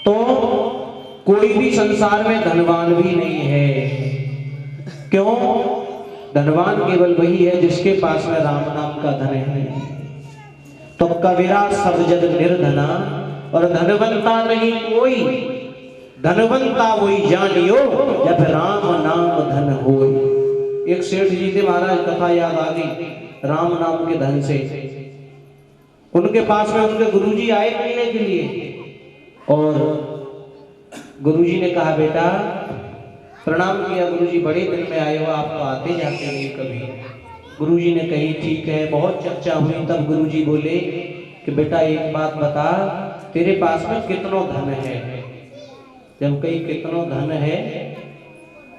तो कोई भी संसार में धनवान भी नहीं है। क्यों? धनवान केवल वही है जिसके पास में राम नाम का धन है। तो कबीरा सब जग निर्धना, और धनवंता नहीं कोई, धनवंता वही जानियो जब राम नाम धन होए। एक सेठ जी थे महाराज, कथा याद आ गई राम नाम के धन से। उनके पास में उनके गुरुजी आए मिलने के लिए, और गुरुजी ने कहा बेटा, प्रणाम किया। गुरुजी बड़े दिन में आए हो, आप तो आते जाते नहीं कभी। गुरुजी ने कही ठीक है, बहुत चर्चा हुई। तब गुरुजी बोले कि बेटा एक बात बता, तेरे पास में कितनो धन है? जब कही कितनो धन है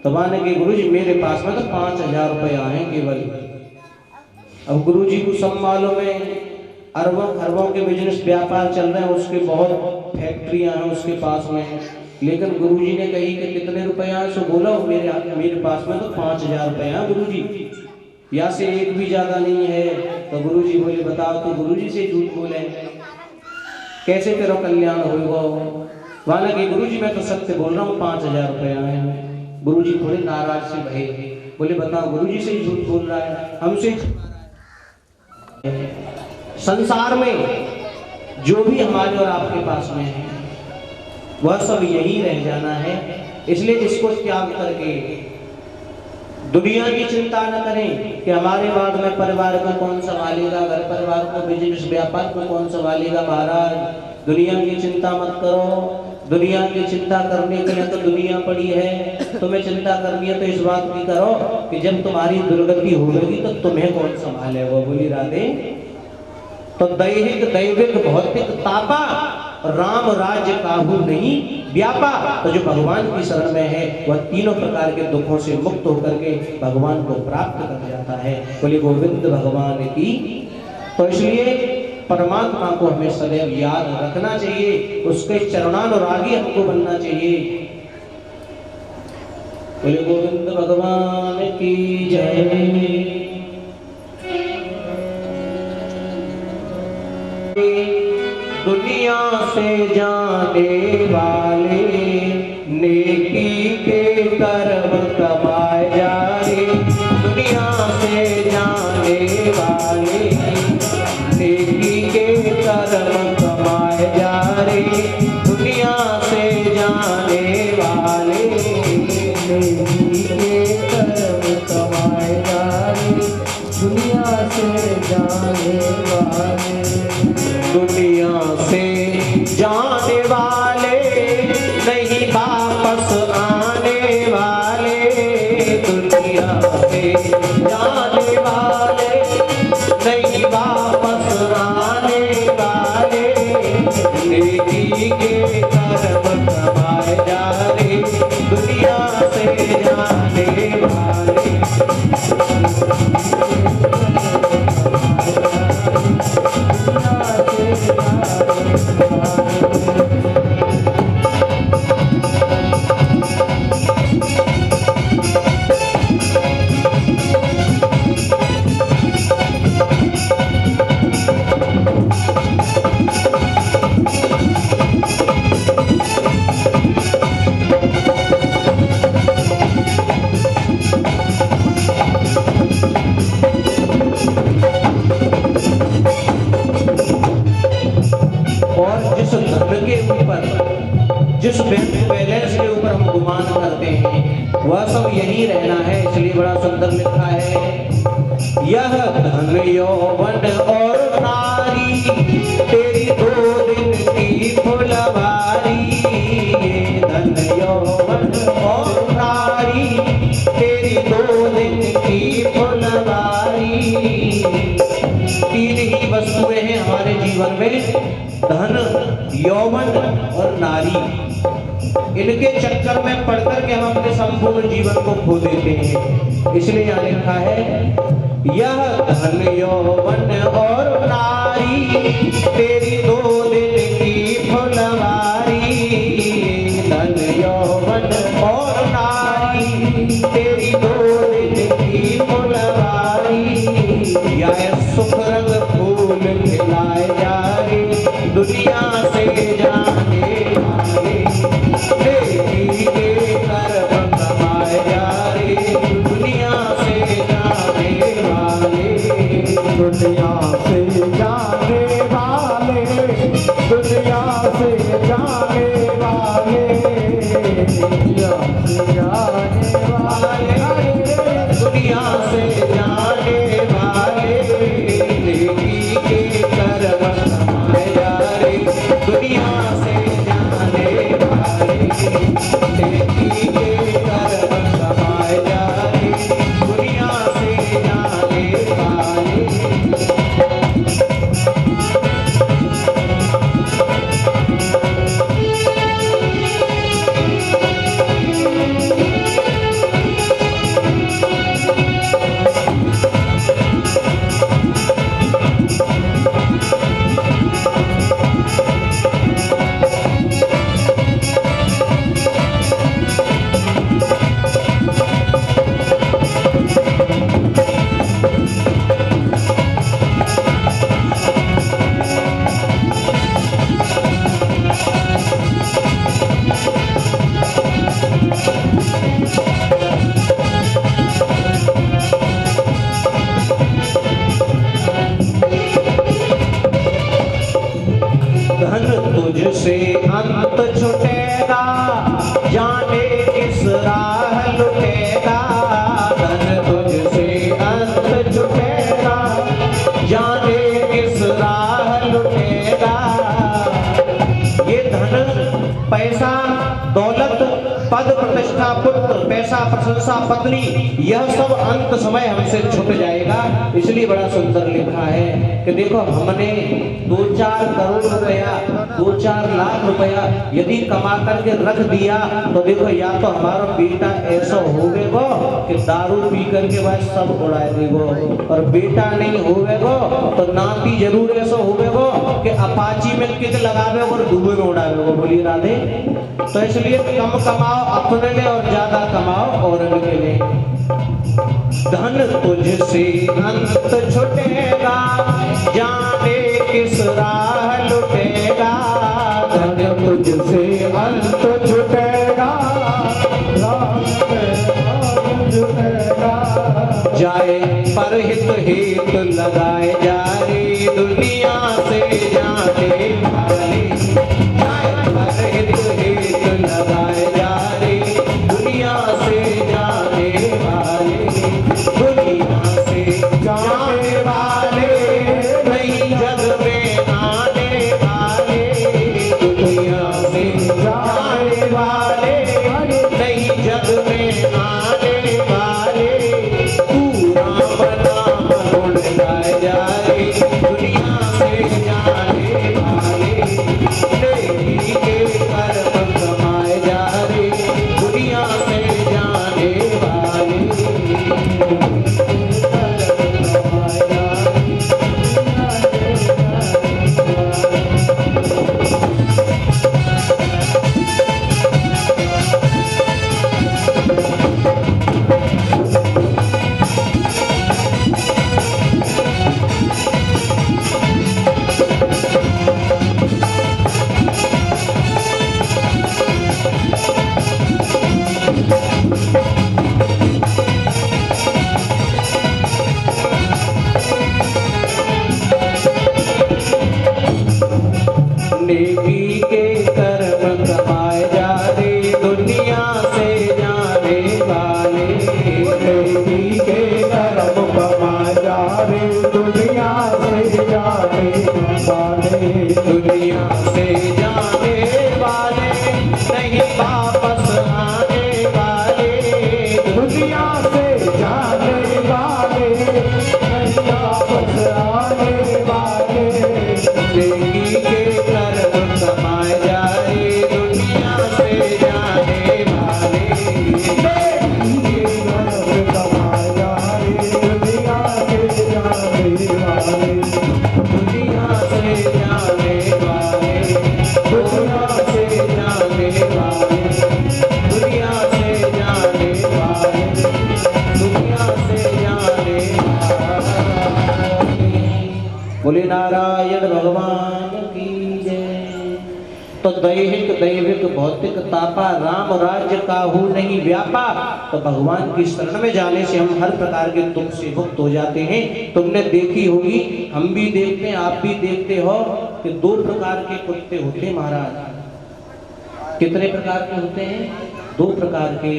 तो माने कि गुरुजी मेरे पास में तो 5,000 रुपया है केवल। अब गुरुजी को सब मालूम है, अरबों खरबों के बिजनेस व्यापार चल रहे हैं, उसके बहुत फैक्ट्रियां हैं उसके पास में। लेकिन गुरुजी ने कही कि कितने रुपया है? सो बोला मेरे पास में तो 5,000 रुपया है गुरुजी, या से एक भी ज्यादा नहीं है। तो गुरुजी बोले बताओ, तो गुरुजी से झूठ बोले कैसे तेरा कल्याण होगा? वाला कि गुरुजी मैं तो सत्य बोल रहा हूँ, 5,000 रुपया है। गुरुजी थोड़े नाराज से भये, बोले बताओ गुरुजी से ही झूठ बोल रहा है, हमसे। संसार में जो भी हमारे और आपके पास में है वह सब यही रह जाना है। इसलिए इसको त्याग करके दुनिया की चिंता न करें कि हमारे बाद में परिवार को कौन संभालेगा, घर परिवार को, बिजनेस व्यापार को कौन संभालेगा। महाराज दुनिया की चिंता मत करो। दुनिया की चिंता करने के लिए तो दुनिया पड़ी है। तुम्हें चिंता करनी है तो इस बात की करो कि जब तुम्हारी दुर्गति होगी तो तुम्हें कौन संभालेगा। बोली राधे। तो दैहिक दैविक भौतिक तापा, राम राज्य काहू नहीं व्यापा। तो जो भगवान की शरण में है वह तीनों प्रकार के दुखों से मुक्त होकर के भगवान को प्राप्त कर जाता है। बोले गोविंद भगवान की। तो इसलिए परमात्मा को हमें सदैव याद रखना चाहिए, उसके चरणानुरागी हमको बनना चाहिए। बोले गोविंद भगवान की जय। दुनिया से जाने वाले नेकी के कर्म कमाए जा रे। दुनिया से जाने वाले नेकी के कर्म कमाए जा रे। दुनिया से जाने वाले नेकी के कर्म कमाए जा रे। दुनिया से जाने वाले, दुनिया से जाने वाले नहीं वापस आने वाले। दुनिया से जाने वाले नहीं वापस आने वाले। नेकी के कर्म कमाए जा रे। दुनिया से जाने वाले जिस बैंक बैलेंस के ऊपर हम गुमान करते हैं वह सब यही रहना है। इसलिए बड़ा सुंदर लिखा है, यह धन यौवन और नारी तेरी 2 दिन की फुलवारी। ये धन यौवन और नारी तेरी 2 दिन की फुलवारी। 3 ही वस्तुएं हैं हमारे जीवन में, धन यौवन और नारी। इनके चक्कर में पड़कर के हम अपने संपूर्ण जीवन को खो देते हैं। इसलिए यहाँ लिखा है, यह धन यौवन और नारी तेरी 2 दिन की फुलवारी। धन यौवन और नारी तेरी 2 दिन की फुलवारी। यह सुख रंग फूल खिलाए जा रे। दुनिया से जाने वाले जाने वाले, दुनिया से जाने वाले, दुनिया से जाने वाले, नेकी के कर्म कमाए जा रे, दुनिया से जाने वाले, नेकी के कर्म कमाए जा रे, दुनिया से जाने वाले। धन तुझसे अंत छुटेगा, जाने किस राह लुटेगा, धन तुझसे अंत छुटेगा, जाने किस राह लुटेगा। ये धन, पैसा, दौलत, पद, प्रतिष्ठा, पुत्र, पैसा, प्रशंसा, पत्नी, यह सब अंत समय हमसे छूट जाएगा। इसलिए बड़ा सुंदर लिखा है कि देखो हमने 2-4 करोड़ रुपया, 2-4 लाख रुपया यदि कमा करके रख दिया तो देखो या तो हमारा बेटा ऐसा होवेगो कि दारू पी करके बाद सब उड़ा देगो, और बेटा नहीं होवेगो तो नाती जरूर ऐसा होवेगो कि अपाची में किक लगावे और डूबे में उड़ावेगो। बोलिए राधे। तो इसलिए कम कमाओ अपने लिए और ज्यादा कमाओ और के लिए। धन तुझसे अंत छुटेगा, जाने किस राह लुटेगा, धन तुझसे अंत छुटेगा, छुटेगा, जाए पर हित हेत लगाए जा रे, दुनिया से जाने वाले, जाए पर हित हेत लगाए जा रे, दुनिया से जाने वाले, दुनिया से जाने वाले, नहीं जग में आने वाले, दुनिया से जाने वाले, नहीं जग में आने वाले, पूरा नाम गुण गाए जा रे, दुनिया से जाने वाले, नेकी के कर्म कमाए जा रे, दुनिया से जाने वाले। नेकी के कर्म कमाए जा रे, दुनिया से जाने वाले, नेकी के कर्म कमाए जा रे, दुनिया से जाने वाले, दुनिया से जाने वाले, नहीं वापस आने वाले, दुनिया से जाने वाले, नहीं वापस आने वाले, नेकी के कर्म कमाए जा रे, दुनिया से जाने वाले, नेकी के कर्म कमाए जा रे, दुनिया से जाने वाले, दुनिया से जाने वाले, दुनिया से जाने वाले, दुनिया से जाने वाले, दुनिया से जाने वाले। बोले नारायण भगवान की जय। तो दैहिक दैविक भौतिक तापा, राम राज्य काहू नहीं व्यापा। तो भगवान की शरण में जाने से हम हर प्रकार के दुख से मुक्त हो जाते हैं। तुमने देखी होगी, हम भी देखते हैं, आप भी देखते हो कि 2 प्रकार के कुत्ते होते हैं महाराज। कितने प्रकार के होते हैं? 2 प्रकार के,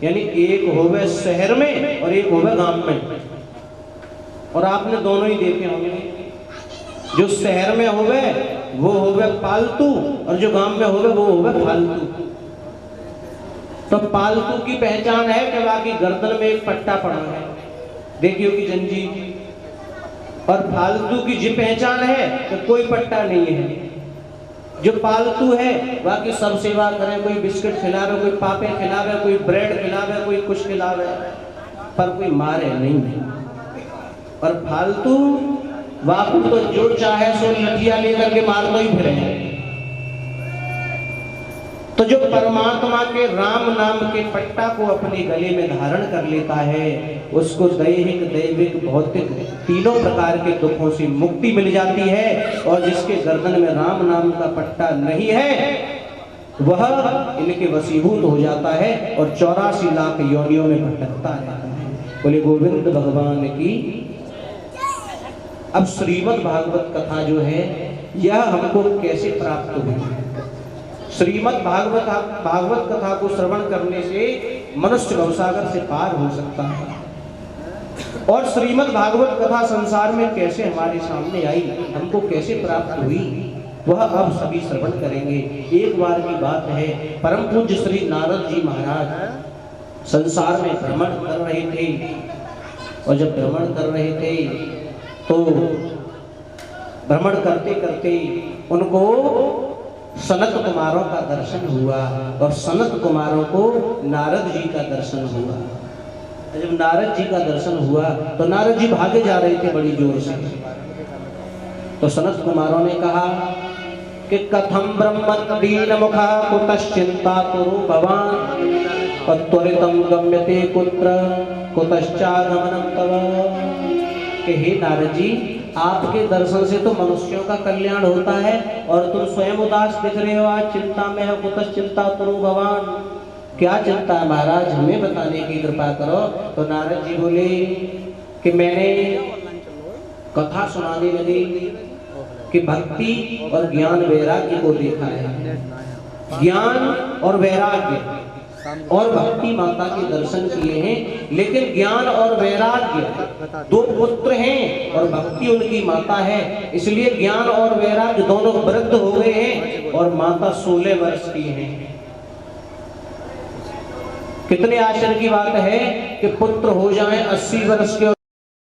यानी एक होवे शहर में और एक होवे गांव में। और आपने दोनों ही देखे होंगे। जो शहर में होवे वो होवे पालतू और जो गांव में होवे वो होवे फालतू। तो पालतू की पहचान है कि बाकी गर्दन में एक पट्टा पड़ा है, देखियो कि जंजीर। और फालतू की जी पहचान है कि कोई पट्टा नहीं है। जो पालतू है बाकी सब सेवा करे, कोई बिस्किट खिलावे, कोई पापे खिलावे, कोई ब्रेड खिलावे, कोई कुछ खिलावे, पर कोई मारे नहीं। और फालतू बापू तो जो चाहे सो लठिया लेकर के मार ही फिरे। तो जो परमात्मा के राम नाम के पट्टा को अपने गले में धारण कर लेता है उसको दैहिक दैविक भौतिक तीनों प्रकार के दुखों से मुक्ति मिल जाती है। और जिसके गर्दन में राम नाम का पट्टा नहीं है वह इनके वशीभूत हो जाता है और 84 लाख योनियों में भटकता रहता है। बोले गोविंद भगवान की। अब श्रीमद् भागवत कथा जो है यह हमको कैसे प्राप्त हुई? श्रीमद् भागवत कथा को श्रवण करने से मनुष्य भवसागर से पार हो सकता है। और श्रीमद् भागवत कथा संसार में कैसे हमारे सामने आई, हमको कैसे प्राप्त हुई, वह अब सभी श्रवण करेंगे। एक बार की बात है, परम पूज्य श्री नारद जी महाराज संसार में भ्रमण कर रहे थे। और जब भ्रमण कर रहे थे तो भ्रमण करते करते उनको सनत कुमारों का दर्शन हुआ और सनत कुमारों को नारद जी का दर्शन हुआ। जब नारद जी का दर्शन हुआ तो नारद जी भागे जा रहे थे बड़ी जोर से। तो सनत कुमारों ने कहा कि कथम ब्रह्म दीन मुखा कुतश्चिंता कुरु भवान त्वरितम गम्यते कुत्र कुतश्चागमनम तव। कि हे नारद जी, आपके दर्शन से तो मनुष्यों का कल्याण होता है और तुम स्वयं उदास दिख रहे हो, आज चिंता में हो। कुतश्चिंता कुरु भवान, क्या चिंता है महाराज, हमें बताने की कृपा करो। तो नारद जी बोले कि मैंने कथा सुनाने लगे कि भक्ति और ज्ञान वैराग्य को देखा है। ज्ञान और वैराग्य और भक्ति माता के दर्शन किए हैं, लेकिन ज्ञान और वैराग्य 2 पुत्र हैं और भक्ति उनकी माता है, इसलिए ज्ञान और वैराग्य दोनों वृद्ध हो गए हैं और माता 16 वर्ष की हैं। कितने आश्चर्य की बात है कि पुत्र हो जाएं 80 वर्ष के और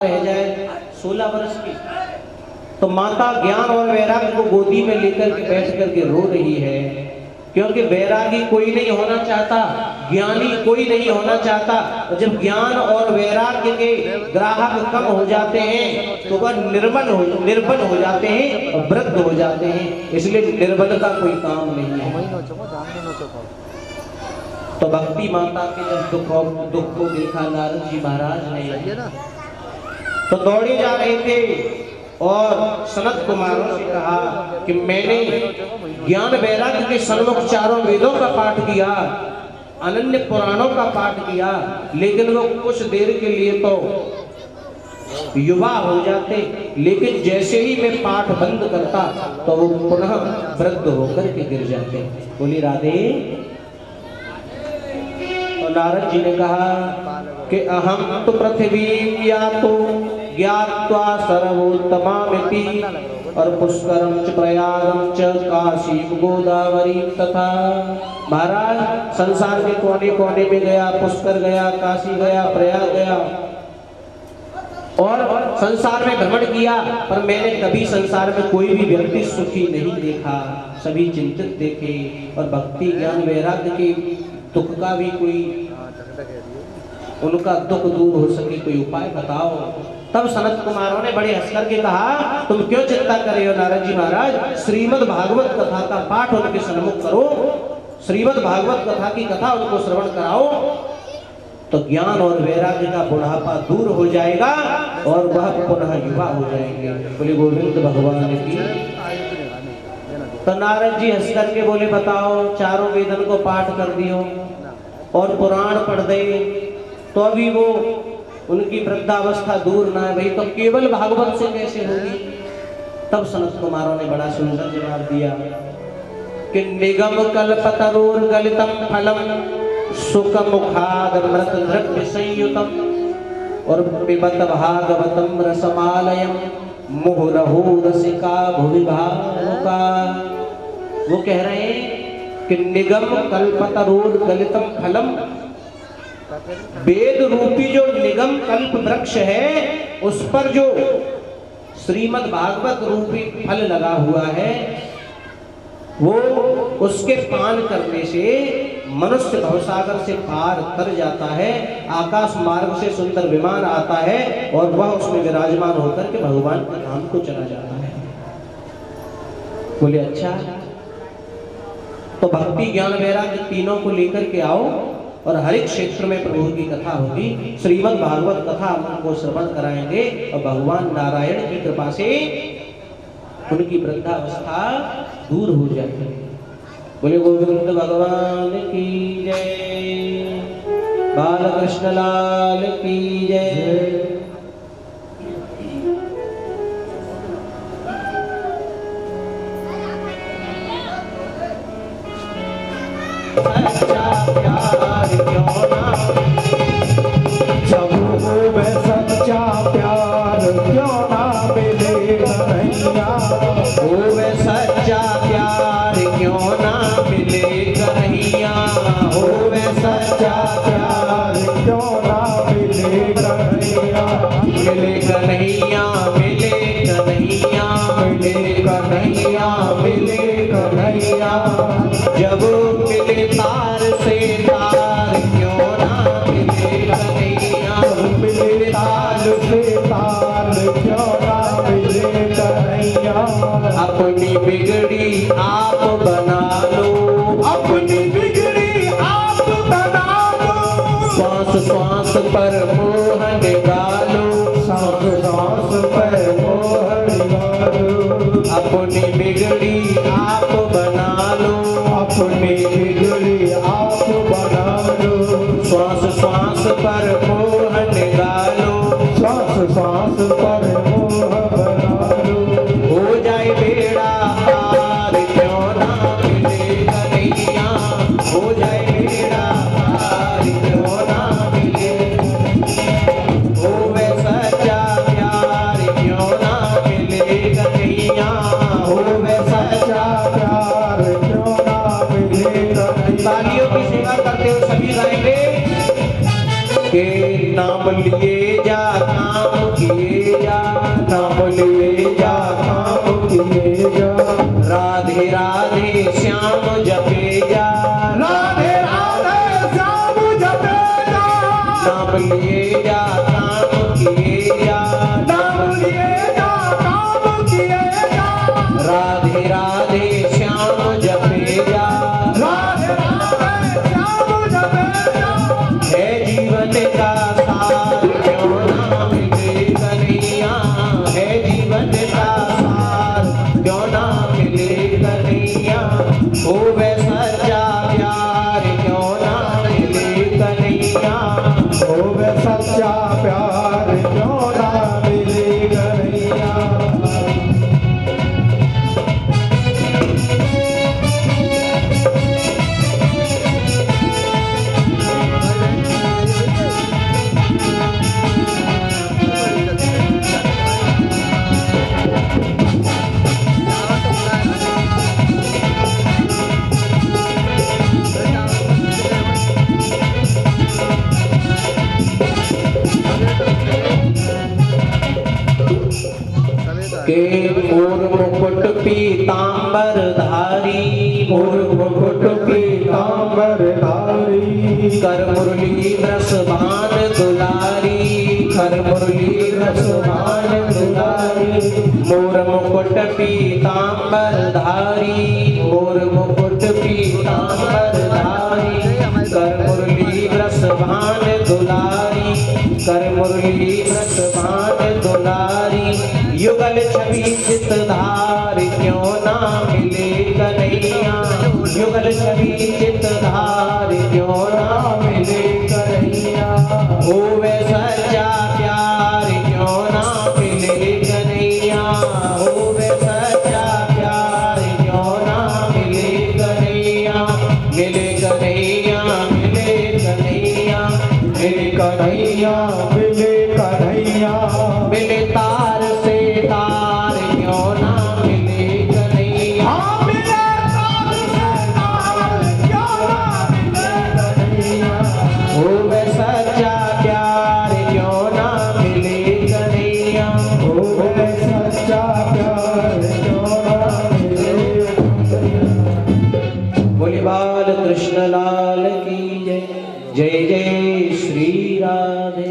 रह जाए 16 वर्ष की। तो माता ज्ञान और वैराग्य को गोदी में लेकर के बैठ करके रो रही है, क्योंकि वैरागी कोई नहीं होना चाहता, ज्ञानी कोई नहीं होना चाहता। और जब ज्ञान और वैराग्य के ग्राहक कम हो जाते हैं तो वह निर्बल हो जाते हैं और वृद्ध हो जाते हैं, इसलिए निर्बल का कोई काम नहीं है। तो भक्ति माता के जब दुख को देखा नारद जी महाराज ने तो दौड़े जा रहे थे और सनत कुमारों से कहा कि मैंने ज्ञान वैराग्य के सन्मुख चारों वेदों का पाठ किया, अनन्य पुराणों का पाठ किया, लेकिन वो कुछ देर के लिए तो युवा हो जाते, लेकिन जैसे ही मैं पाठ बंद करता तो वो पुनः वृद्ध होकर के गिर जाते। बोली राधे। तो नारद जी ने कहा कि अहम तो पृथ्वी या तो ज्ञात्वा सर्वोत्तमामिति और पुष्करम च प्रयागम च काशी गोदावरी तथा। महाराज संसार के कोने कोने में गया, पुष्कर गया, काशी गया, प्रयाग गया और संसार में भ्रमण किया, पर मैंने कभी संसार में कोई भी व्यक्ति सुखी नहीं देखा, सभी चिंतित देखे। और भक्ति ज्ञान वैराग्य के दुख का भी कोई, उनका दुख दूर हो सके कोई उपाय बताओ। तब सनत कुमारों ने बड़े हंस करके कहा तुम क्यों चिंता कर रहे हो नारद जी महाराज, श्रीमद् भागवत कथा का पाठ उनके सन्मुख करो, श्रीमद् भागवत कथा की कथा उनको श्रवण कराओ, तो ज्ञान और वैराग्य का बुढ़ापा दूर हो जाएगा और वह पुनः युवा हो जाएंगे। बोले गोविंद भगवान की। तो नारद जी हंस करके बोले बताओ, चारों वेदन को पाठ कर दियो और पुराण पढ़ दे तो अभी वो उनकी वृद्धावस्था दूर ना है भाई, तो केवल भागवत से कैसे होगी। तब सनत कुमारों ने बड़ा सुंदर जवाब दिया कि निगम कल्पतरोर्गलितं फलम सुखमुखादमृत द्रव्य संयुतम और पिबत भागवतम रसमालयम मुहुरहु रसिका भुवि भावुका। वो कह रहे हैं कि निगम कल्पतरोर्गलितं फलम, वेद रूपी जो निगम कल्प वृक्ष है उस पर जो श्रीमद् भागवत रूपी फल लगा हुआ है, वो उसके पान करने से मनुष्य भवसागर से पार तर जाता है, आकाश मार्ग से सुंदर विमान आता है और वह उसमें विराजमान होकर के भगवान के धाम को चला जाता है। बोले अच्छा, तो भक्ति ज्ञान वैराग्य तीनों को लेकर के आओ और हर एक क्षेत्र में प्रभु की कथा होगी। श्रीमद् भागवत कथा हम आपको श्रवण कराएंगे और भगवान नारायण की कृपा से उनकी वृद्धावस्था दूर हो जाती है। बोले गोविंद भगवान की जय, बालकृष्ण लाल की जय। सच्चा प्यार क्यों ना, जब होवे सच्चा प्यार क्यों ना मिले कन्हैया, होवे सच्चा प्यार क्यों ना मिले कन्हैया, होवे सच्चा प्यार क्यों ना मिले कन्हैया, मिले कन्हैया, मिले कन्हैया, मिले कन्हैया, मिले कन्हैया। जब मिले तार से तार क्यों ना मिले कन्हैया, मिले तार से तार क्यों ना मिले कन्हैया। अपनी बिगड़ी आप बना लो, अपनी बिगड़ी आप बना लो, श्वास श्वास पर मोहन डालो, सांस सांस पर मोहन डालो। अपनी बिगड़ी आप बना लो, अपनी बिगड़ी आप बना लो, श्वास श्वास पर मोहन डालो, सांस सांस पर मोह बना लो। हो जाए बेड़ा पार क्यों ना मिले कन्हैया, हो जाए बेड़ा पार क्यों ना मिले, होवे सच्चा प्यार क्यों ना मिले कन्हैया, होवे सच्चा। प्यार क्यों ना मिले कन्हैया। तालियों की सेवा करते हुए सभी गाएंगे के नाम लिए जा काम किए जा, नाम लिए जा काम किए जा, राधे राधे श्याम जपे जा, राधे राधे श्याम जपे जा, नाम लिए जा काम किए जा, नाम लिए जा काम किए जा, राधे राधे श्याम जपे जा, राधे राधे श्याम जपे जा। है जीवन का सार क्यों ना मिले कन्हैया, है जीवन का सार क्यों ना मिले कन्हैया, होवे सच्चा प्यार क्यों ना मिले कन्हैया, होवे सच्चा प्यार क्यों ना मिले कन्हैया। के मोर मुकुट पीतांबर धारी, मोर मुकुट पीतांबर धारी, कर मुरली रस भान दुलारी, कर मुरली रस भान दुलारी, मोर मुकुट पीतांबर धारी, मोर मुकुट पीतांबर धारी, कर मुरली रस भान दुलारी, कर मुरली रस भान दुलारी, युगल छवि चित धार क्यों ना मिले कन्हैया, युगल छवि चित धार क्यों ना मिले कन्हैया, होवे सच्चा प्यार क्यों ना मिले कन्हैया, होवे सच्चा प्यार क्यों ना मिले मिले ताल से ताल क्यों ना मिले कन्हैया। ओ वे सच्चा प्यार क्यों ना मिले कन्हैया। ओ वे सच्चा प्यार क्यों ना मिले कन्हैया। बोले बाल कृष्ण लाल की जय। जय जय श्री राधे।